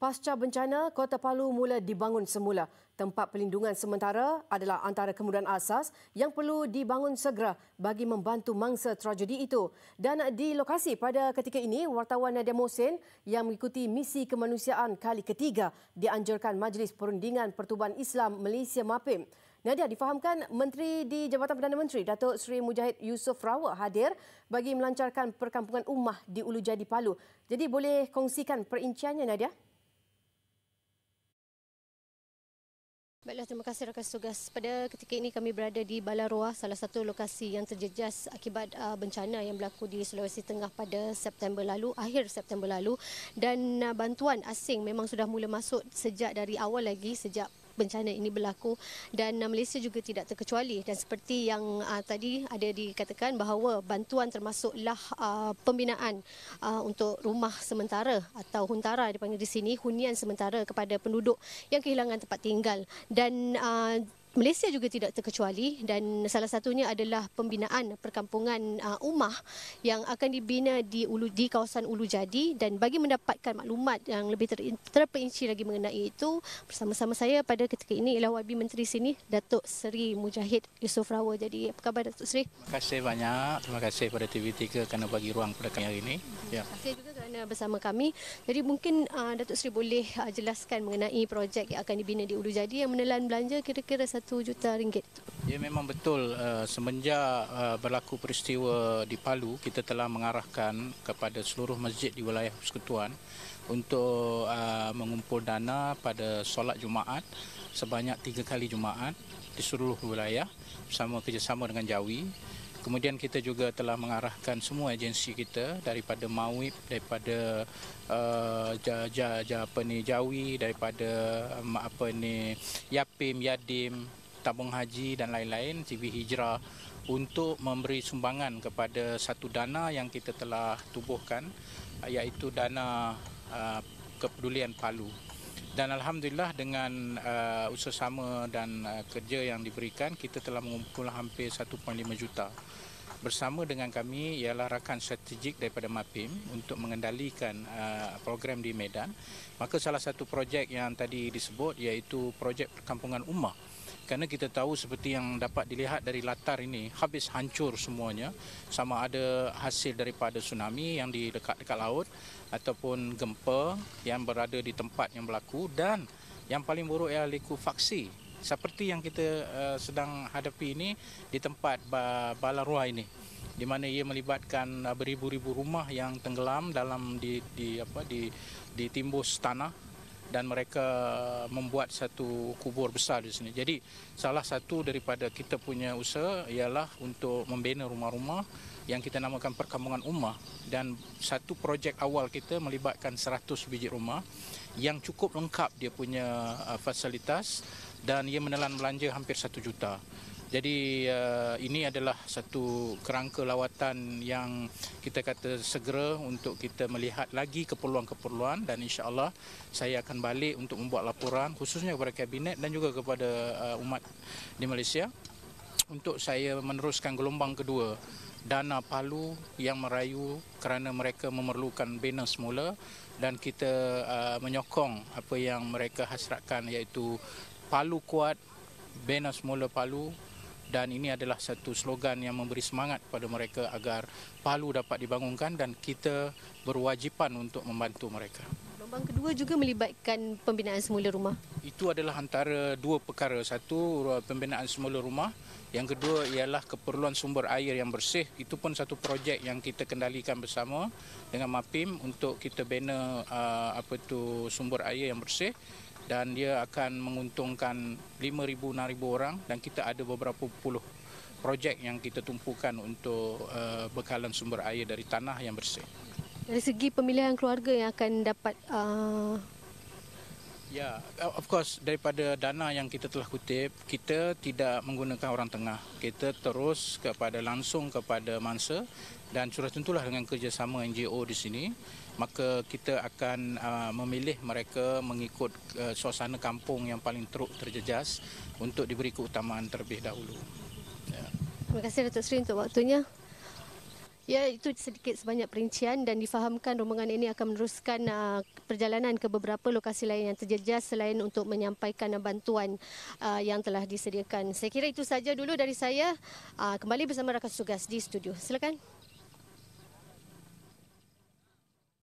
Pasca bencana, Kota Palu mula dibangun semula. Tempat pelindungan sementara adalah antara kemudahan asas yang perlu dibangun segera bagi membantu mangsa tragedi itu. Dan di lokasi pada ketika ini, wartawan Nadia Mohsen yang mengikuti misi kemanusiaan kali ketiga dianjurkan Majlis Perundingan Pertubuhan Islam Malaysia MAPIM. Nadia, difahamkan Menteri di Jabatan Perdana Menteri Datuk Seri Mujahid Yusof Rawak hadir bagi melancarkan perkampungan ummah di Ulu Jadi Palu. Jadi boleh kongsikan perinciannya, Nadia? Baiklah, terima kasih rakan tugas. Pada ketika ini kami berada di Balaroa, salah satu lokasi yang terjejas akibat bencana yang berlaku di Sulawesi Tengah pada September lalu, akhir September lalu, dan bantuan asing memang sudah mula masuk sejak dari awal lagi, sejak bencana ini berlaku, dan Malaysia juga tidak terkecuali. Dan seperti yang tadi ada dikatakan bahawa bantuan termasuklah pembinaan untuk rumah sementara atau huntara dipanggil di sini, hunian sementara kepada penduduk yang kehilangan tempat tinggal. Dan Malaysia juga tidak terkecuali, dan salah satunya adalah pembinaan perkampungan ummah yang akan dibina di kawasan Ulu Jadi. Dan bagi mendapatkan maklumat yang lebih terperinci lagi mengenai itu, bersama-sama saya pada ketika ini ialah YB Menteri sini, Datuk Seri Mujahid Yusof Rawak. Jadi apa khabar Datuk Seri? Terima kasih banyak. Terima kasih pada TV3 kerana bagi ruang pada kami hari ini. Terima kasih juga kerana bersama kami. Jadi mungkin Datuk Seri boleh jelaskan mengenai projek yang akan dibina di Ulu Jadi yang menelan belanja kira-kira RM1 juta. Ya, memang betul. Semenjak berlaku peristiwa di Palu, kita telah mengarahkan kepada seluruh masjid di wilayah Persekutuan untuk mengumpul dana pada solat Jumaat sebanyak 3 kali Jumaat di seluruh wilayah bersama kerjasama dengan Jawi. Kemudian kita juga telah mengarahkan semua agensi kita daripada MAWIP, daripada Jawi, daripada Yapim, Yadim, Tabung Haji dan lain-lain, TV Hijrah, untuk memberi sumbangan kepada satu dana yang kita telah tubuhkan, iaitu dana kepedulian Palu. Dan Alhamdulillah dengan usaha dan kerja yang diberikan, kita telah mengumpul hampir 1.5 juta. Bersama dengan kami ialah rakan strategik daripada MAPIM untuk mengendalikan program di Medan. Maka salah satu projek yang tadi disebut iaitu projek perkampungan ummah. Kerana kita tahu seperti yang dapat dilihat dari latar ini, habis hancur semuanya, sama ada hasil daripada tsunami yang di dekat-dekat laut ataupun gempa yang berada di tempat yang berlaku, dan yang paling buruk ialah likuifaksi seperti yang kita sedang hadapi ini di tempat Balaroa ini, di mana ia melibatkan beribu-ribu rumah yang tenggelam dalam ditimbus tanah, dan mereka membuat satu kubur besar di sini. Jadi salah satu daripada kita punya usaha ialah untuk membina rumah-rumah yang kita namakan perkampungan ummah, dan satu projek awal kita melibatkan 100 biji rumah yang cukup lengkap dia punya fasilitas, dan ia menelan belanja hampir 1 juta. Jadi ini adalah satu kerangka lawatan yang kita kata segera untuk kita melihat lagi keperluan-keperluan, dan insya-Allah saya akan balik untuk membuat laporan khususnya kepada kabinet dan juga kepada umat di Malaysia untuk saya meneruskan gelombang kedua dana Palu yang merayu kerana mereka memerlukan bina semula, dan kita menyokong apa yang mereka hasratkan iaitu Palu kuat, bina semula Palu. Dan ini adalah satu slogan yang memberi semangat kepada mereka agar Palu dapat dibangunkan, dan kita berwajipan untuk membantu mereka. Gelombang kedua juga melibatkan pembinaan semula rumah. Itu adalah antara dua perkara. Satu, pembinaan semula rumah. Yang kedua ialah keperluan sumber air yang bersih. Itu pun satu projek yang kita kendalikan bersama dengan MAPIM untuk kita bina sumber air yang bersih. Dan dia akan menguntungkan 5,000-6,000 orang, dan kita ada beberapa puluh projek yang kita tumpukan untuk bekalan sumber air dari tanah yang bersih. Dari segi pemilihan keluarga yang akan dapat Ya, of course, daripada dana yang kita telah kutip, kita tidak menggunakan orang tengah. Kita terus langsung kepada mangsa, dan sudah tentulah dengan kerjasama NGO di sini, maka kita akan memilih mereka mengikut suasana kampung yang paling teruk terjejas untuk diberi keutamaan terlebih dahulu. Terima kasih Datuk Seri untuk waktunya. Ya, itu sedikit sebanyak perincian dan difahamkan rombongan ini akan meneruskan perjalanan ke beberapa lokasi lain yang terjejas selain untuk menyampaikan bantuan yang telah disediakan. Saya kira itu saja dulu dari saya. Kembali bersama rakan tugas di studio. Silakan.